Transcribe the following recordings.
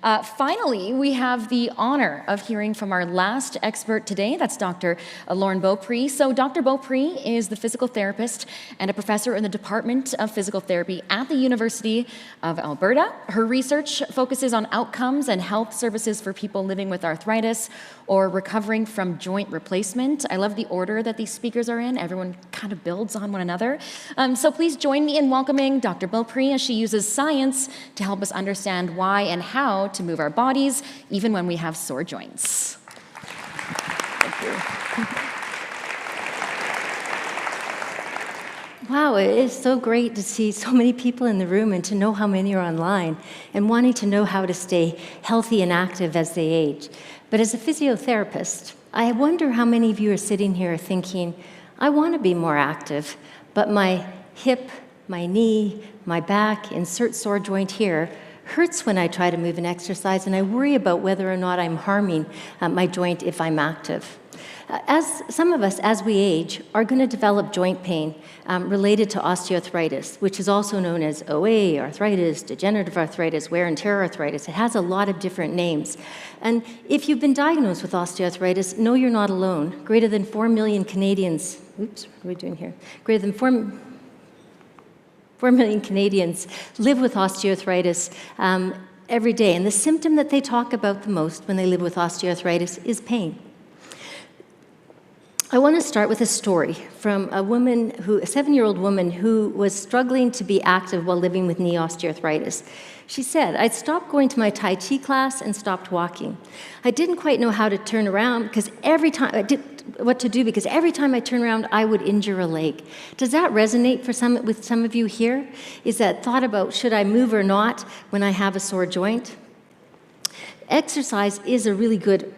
Finally, we have the honor of hearing from our last expert today. That's Dr. Lauren Beaupre. So Dr. Beaupre is the physical therapist and a professor in the Department of Physical Therapy at the University of Alberta. Her research focuses on outcomes and health services for people living with arthritis or recovering from joint replacement. I love the order that these speakers are in. Everyone kind of builds on one another. So please join me in welcoming Dr. Beaupre as she uses science to help us understand why and how to move our bodies, even when we have sore joints. Thank you. Wow, it is so great to see so many people in the room and to know how many are online and wanting to know how to stay healthy and active as they age. But as a physiotherapist, I wonder how many of you are sitting here thinking, I want to be more active, but my hip, my knee, my back, insert sore joint here, hurts when I try to move and exercise, and I worry about whether or not I'm harming my joint if I'm active. As some of us, as we age, are going to develop joint pain related to osteoarthritis, which is also known as OA, arthritis, degenerative arthritis, wear and tear arthritis. It has a lot of different names. And if you've been diagnosed with osteoarthritis, know you're not alone. Greater than 4 million Canadians, oops, what are we doing here? Greater than 4 million Canadians live with osteoarthritis every day. And the symptom that they talk about the most when they live with osteoarthritis is pain. I want to start with a story from a 7-year-old woman who was struggling to be active while living with knee osteoarthritis. She said, I'd stopped going to my Tai Chi class and stopped walking. I didn't quite know how to turn around because every time I turned around, I would injure a leg. Does that resonate with some of you here? Is that thought about should I move or not when I have a sore joint? Exercise is a really good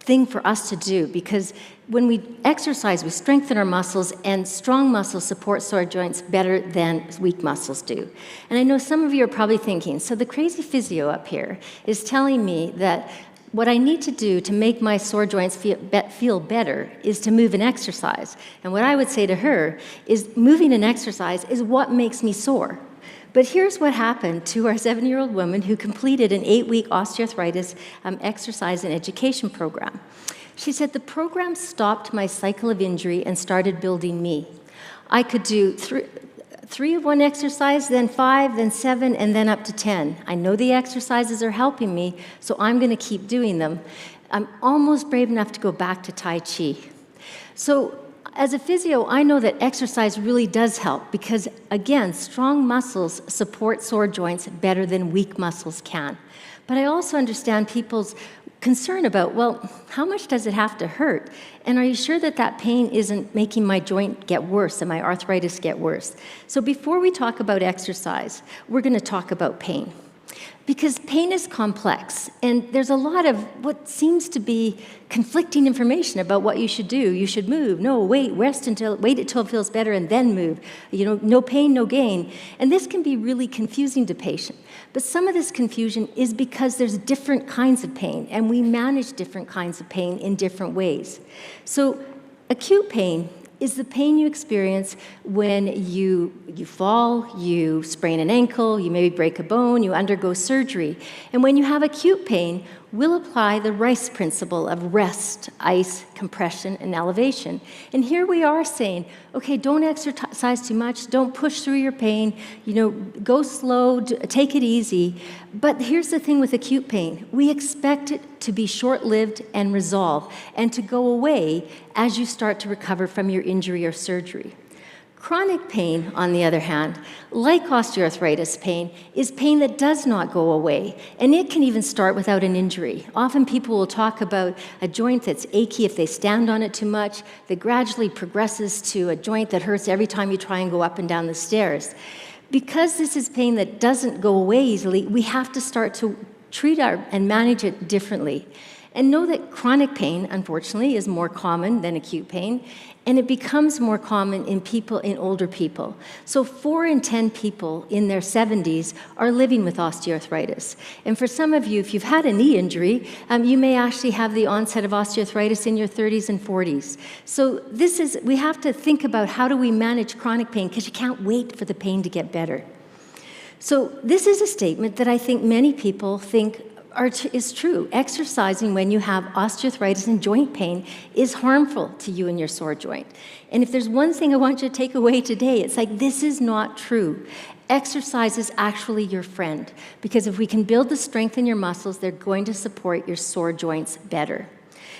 thing for us to do because when we exercise, we strengthen our muscles, and strong muscles support sore joints better than weak muscles do. And I know some of you are probably thinking, so the crazy physio up here is telling me that what I need to do to make my sore joints feel better is to move and exercise. And what I would say to her is moving and exercise is what makes me sore. But here's what happened to our 7-year-old woman who completed an 8-week osteoarthritis exercise and education program. She said, the program stopped my cycle of injury and started building me. I could do three of one exercise, then 5, then 7, and then up to 10. I know the exercises are helping me, so I'm going to keep doing them. I'm almost brave enough to go back to Tai Chi. So as a physio, I know that exercise really does help because, again, strong muscles support sore joints better than weak muscles can. But I also understand people's concern about, well, how much does it have to hurt? And are you sure that that pain isn't making my joint get worse and my arthritis get worse? So before we talk about exercise, we're going to talk about pain. Because pain is complex, and there's a lot of what seems to be conflicting information about what you should do. You should move. No, wait until it feels better and then move. No pain, no gain. And this can be really confusing to patients. But some of this confusion is because there's different kinds of pain, and we manage different kinds of pain in different ways. So acute pain is the pain you experience when you fall, you sprain an ankle, you maybe break a bone, you undergo surgery. And when you have acute pain, we'll apply the RICE principle of rest, ice, compression, and elevation. And here we are saying, okay, don't exercise too much, don't push through your pain, go slow, take it easy. But here's the thing with acute pain. We expect it to be short-lived and resolve, and to go away as you start to recover from your injury or surgery. Chronic pain, on the other hand, like osteoarthritis pain, is pain that does not go away, and it can even start without an injury. Often people will talk about a joint that's achy if they stand on it too much, that gradually progresses to a joint that hurts every time you try and go up and down the stairs. Because this is pain that doesn't go away easily, we have to start to treat and manage it differently. And know that chronic pain, unfortunately, is more common than acute pain, and it becomes more common in older people. So 4 in 10 people in their 70s are living with osteoarthritis. And for some of you, if you've had a knee injury, you may actually have the onset of osteoarthritis in your 30s and 40s. So we have to think about how do we manage chronic pain, because you can't wait for the pain to get better. So this is a statement that I think many people think is true. Exercising when you have osteoarthritis and joint pain is harmful to you and your sore joint. And if there's one thing I want you to take away today, it's like, this is not true. Exercise is actually your friend, because if we can build the strength in your muscles, they're going to support your sore joints better.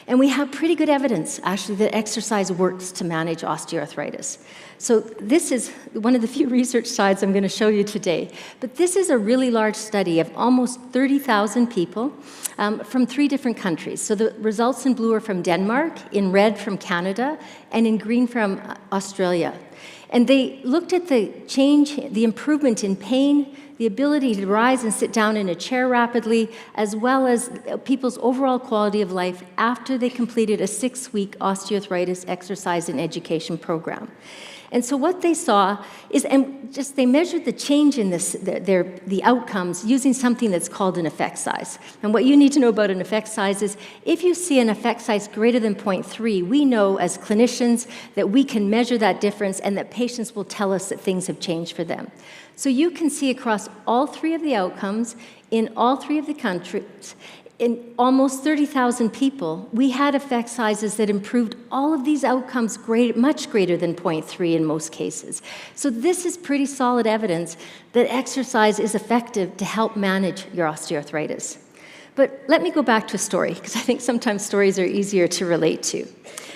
And we have pretty good evidence, actually, that exercise works to manage osteoarthritis. So this is one of the few research slides I'm going to show you today. But this is a really large study of almost 30,000 people from 3 different countries. So the results in blue are from Denmark, in red from Canada, and in green from Australia. And they looked at the change, the improvement in pain, the ability to rise and sit down in a chair rapidly, as well as people's overall quality of life after they completed a 6-week osteoarthritis exercise and education program. And so what they saw is, they measured the change in the outcomes using something that's called an effect size. And what you need to know about an effect size is, if you see an effect size greater than 0.3, we know as clinicians that we can measure that difference and that patients will tell us that things have changed for them. So you can see across all 3 of the outcomes in all 3 of the countries, in almost 30,000 people, we had effect sizes that improved all of these outcomes much greater than 0.3 in most cases. So this is pretty solid evidence that exercise is effective to help manage your osteoarthritis. But let me go back to a story, because I think sometimes stories are easier to relate to.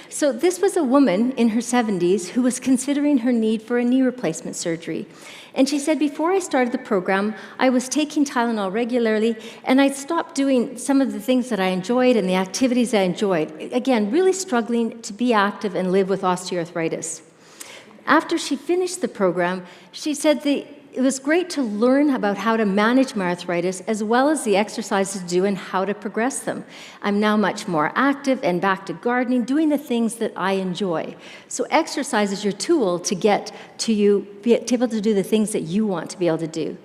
So this was a woman in her 70s who was considering her need for a knee replacement surgery. And she said, before I started the program, I was taking Tylenol regularly, and I'd stopped doing some of the things that I enjoyed and the activities I enjoyed. Again, really struggling to be active and live with osteoarthritis. After she finished the program, she said it was great to learn about how to manage my arthritis, as well as the exercises to do and how to progress them. I'm now much more active and back to gardening, doing the things that I enjoy. So exercise is your tool to get to you, be able to do the things that you want to be able to do.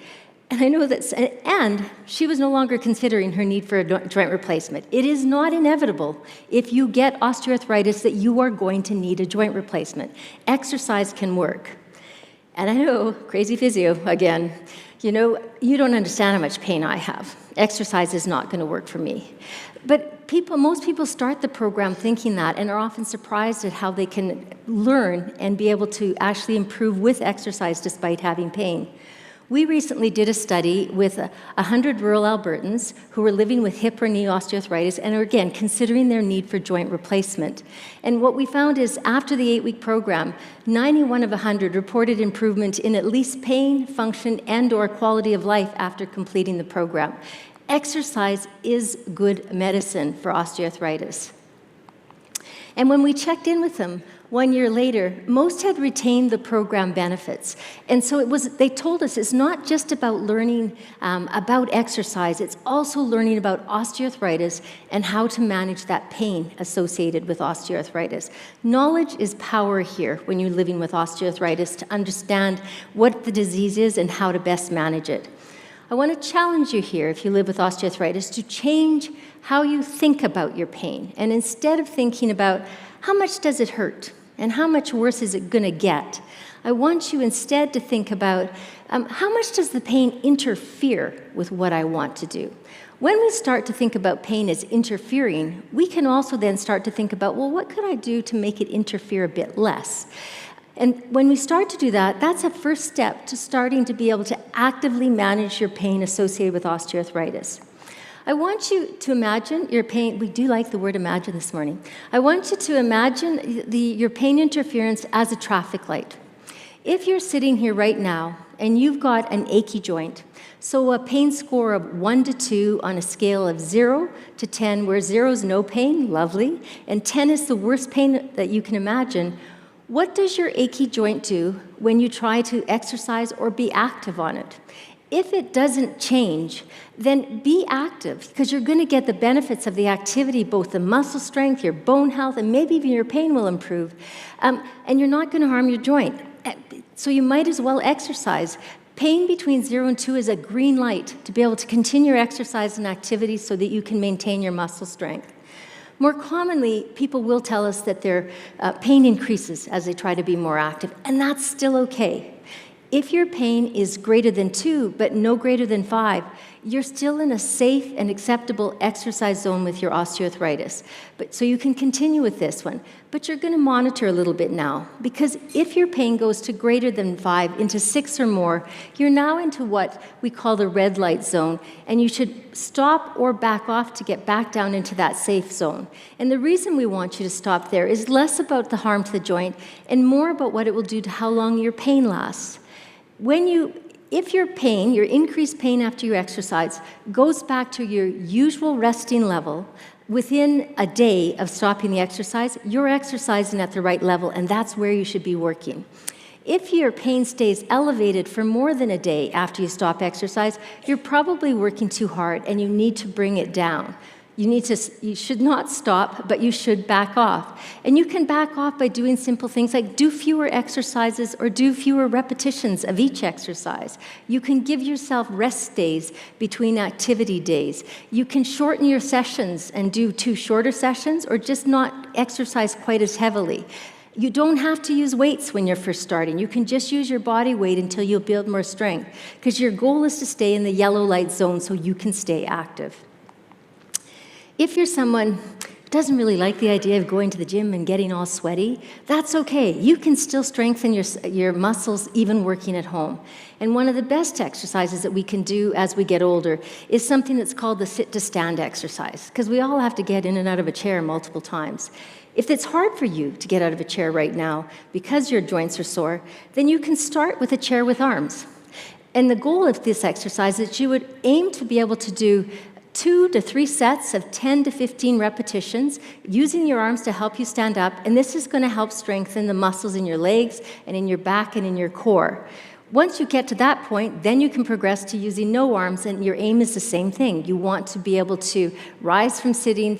And I know that, and she was no longer considering her need for a joint replacement. It is not inevitable, if you get osteoarthritis, that you are going to need a joint replacement. Exercise can work. And I know, crazy physio again, you don't understand how much pain I have. Exercise is not going to work for me. But most people start the program thinking that, and are often surprised at how they can learn and be able to actually improve with exercise despite having pain. We recently did a study with 100 rural Albertans who were living with hip or knee osteoarthritis and are, again, considering their need for joint replacement. And what we found is, after the 8-week program, 91 of 100 reported improvement in at least pain, function, and/or quality of life after completing the program. Exercise is good medicine for osteoarthritis. And when we checked in with them 1 year later, most had retained the program benefits. And so they told us it's not just about learning about exercise, it's also learning about osteoarthritis and how to manage that pain associated with osteoarthritis. Knowledge is power here when you're living with osteoarthritis, to understand what the disease is and how to best manage it. I want to challenge you here, if you live with osteoarthritis, to change how you think about your pain. And instead of thinking about how much does it hurt and how much worse is it going to get, I want you instead to think about how much does the pain interfere with what I want to do. When we start to think about pain as interfering, we can also then start to think about, well, what could I do to make it interfere a bit less? And when we start to do that, that's a first step to starting to be able to actively manage your pain associated with osteoarthritis. I want you to imagine your pain. We do like the word imagine this morning. I want you to imagine your pain interference as a traffic light. If you're sitting here right now and you've got an achy joint, so a pain score of 1 to 2 on a scale of 0 to 10, where 0 is no pain, lovely, and 10 is the worst pain that you can imagine, what does your achy joint do when you try to exercise or be active on it? If it doesn't change, then be active, because you're going to get the benefits of the activity, both the muscle strength, your bone health, and maybe even your pain will improve. And you're not going to harm your joint. So you might as well exercise. Pain between 0 and 2 is a green light to be able to continue your exercise and activity so that you can maintain your muscle strength. More commonly, people will tell us that their pain increases as they try to be more active, and that's still okay. If your pain is greater than 2, but no greater than 5, you're still in a safe and acceptable exercise zone with your osteoarthritis. So you can continue with this one. But you're going to monitor a little bit now, because if your pain goes to greater than 5, into 6 or more, you're now into what we call the red light zone, and you should stop or back off to get back down into that safe zone. And the reason we want you to stop there is less about the harm to the joint and more about what it will do to how long your pain lasts. If your pain, your increased pain after you exercise, goes back to your usual resting level within a day of stopping the exercise, you're exercising at the right level, and that's where you should be working. If your pain stays elevated for more than a day after you stop exercise, you're probably working too hard and you need to bring it down. You should not stop, but you should back off. And you can back off by doing simple things like do fewer exercises or do fewer repetitions of each exercise. You can give yourself rest days between activity days. You can shorten your sessions and do 2 shorter sessions or just not exercise quite as heavily. You don't have to use weights when you're first starting. You can just use your body weight until you build more strength, because your goal is to stay in the yellow light zone so you can stay active. If you're someone who doesn't really like the idea of going to the gym and getting all sweaty, that's okay. You can still strengthen your muscles even working at home. And one of the best exercises that we can do as we get older is something that's called the sit-to-stand exercise, because we all have to get in and out of a chair multiple times. If it's hard for you to get out of a chair right now because your joints are sore, then you can start with a chair with arms. And the goal of this exercise is that you would aim to be able to do 2 to 3 sets of 10 to 15 repetitions using your arms to help you stand up, and this is going to help strengthen the muscles in your legs and in your back and in your core. Once you get to that point, then you can progress to using no arms, and your aim is the same thing. You want to be able to rise from sitting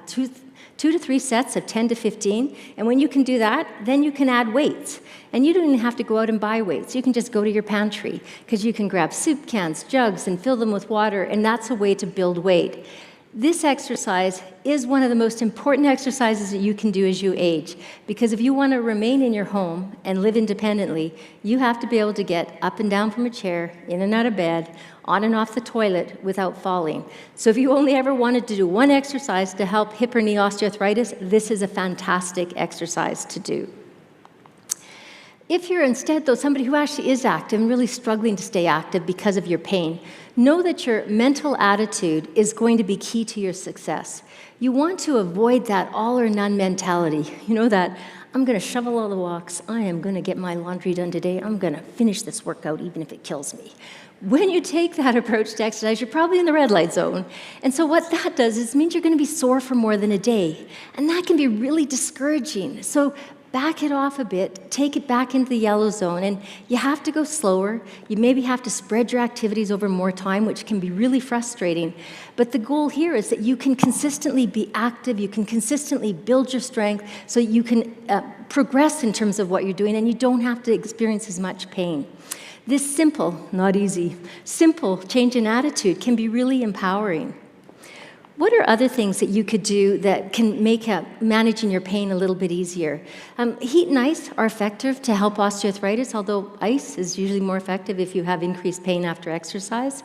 2 to 3 sets of 10 to 15, and when you can do that, then you can add weights. And you don't even have to go out and buy weights. You can just go to your pantry, because you can grab soup cans, jugs, and fill them with water, and that's a way to build weight. This exercise is one of the most important exercises that you can do as you age, because if you want to remain in your home and live independently, you have to be able to get up and down from a chair, in and out of bed, on and off the toilet without falling. So if you only ever wanted to do one exercise to help hip or knee osteoarthritis, this is a fantastic exercise to do. If you're instead, though, somebody who actually is active and really struggling to stay active because of your pain, know that your mental attitude is going to be key to your success. You want to avoid that all or none mentality. You know that, I'm going to shovel all the walks, I am going to get my laundry done today, I'm going to finish this workout even if it kills me. When you take that approach to exercise, you're probably in the red light zone. And so what that does is it means you're going to be sore for more than a day. And that can be really discouraging. So back it off a bit, take it back into the yellow zone, and you have to go slower. You maybe have to spread your activities over more time, which can be really frustrating. But the goal here is that you can consistently be active, you can consistently build your strength, so you can progress in terms of what you're doing, and you don't have to experience as much pain. This simple, not easy, simple change in attitude can be really empowering. What are other things that you could do that can make managing your pain a little bit easier? Heat and ice are effective to help osteoarthritis, although ice is usually more effective if you have increased pain after exercise.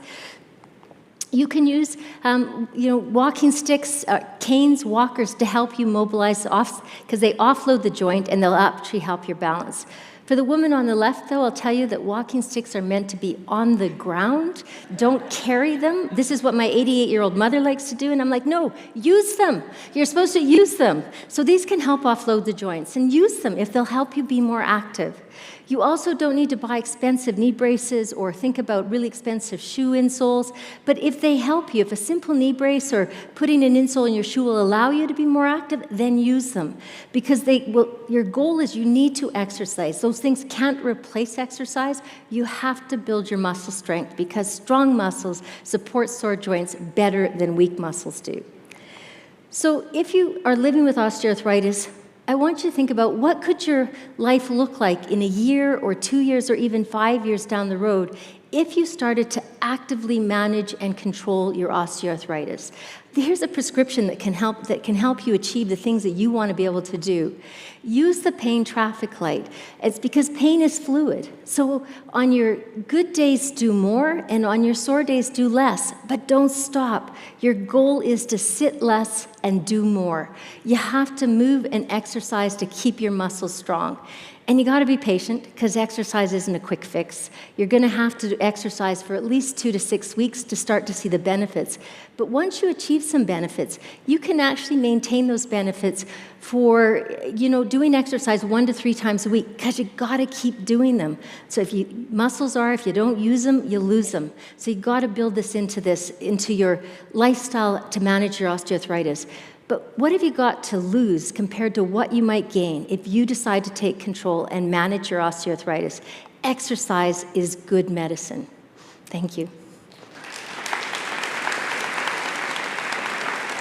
You can use walking sticks, canes, walkers to help you mobilize off, because they offload the joint and they'll actually help your balance. For the woman on the left, though, I'll tell you that walking sticks are meant to be on the ground. Don't carry them. This is what my 88-year-old mother likes to do, and I'm like, no, use them. You're supposed to use them. So these can help offload the joints, and use them if they'll help you be more active. You also don't need to buy expensive knee braces or think about really expensive shoe insoles, but if they help you, if a simple knee brace or putting an insole in your shoe will allow you to be more active, then use them. Because your goal is you need to exercise. Those things can't replace exercise. You have to build your muscle strength, because strong muscles support sore joints better than weak muscles do. So if you are living with osteoarthritis, I want you to think about what could your life look like in a year or 2 years or even 5 years down the road if you started to actively manage and control your osteoarthritis. Here's a prescription that can help you achieve the things that you want to be able to do. Use the pain traffic light. It's because pain is fluid. So on your good days, do more, and on your sore days, do less. But don't stop. Your goal is to sit less and do more. You have to move and exercise to keep your muscles strong. And you got to be patient, because exercise isn't a quick fix. You're going to have to exercise for at least 2 to 6 weeks to start to see the benefits. But once you achieve some benefits, you can actually maintain those benefits for, doing exercise 1 to 3 times a week, because you got to keep doing them. So if you don't use them, you lose them. So you got to build this into your lifestyle to manage your osteoarthritis. But what have you got to lose compared to what you might gain if you decide to take control and manage your osteoarthritis? Exercise is good medicine. Thank you.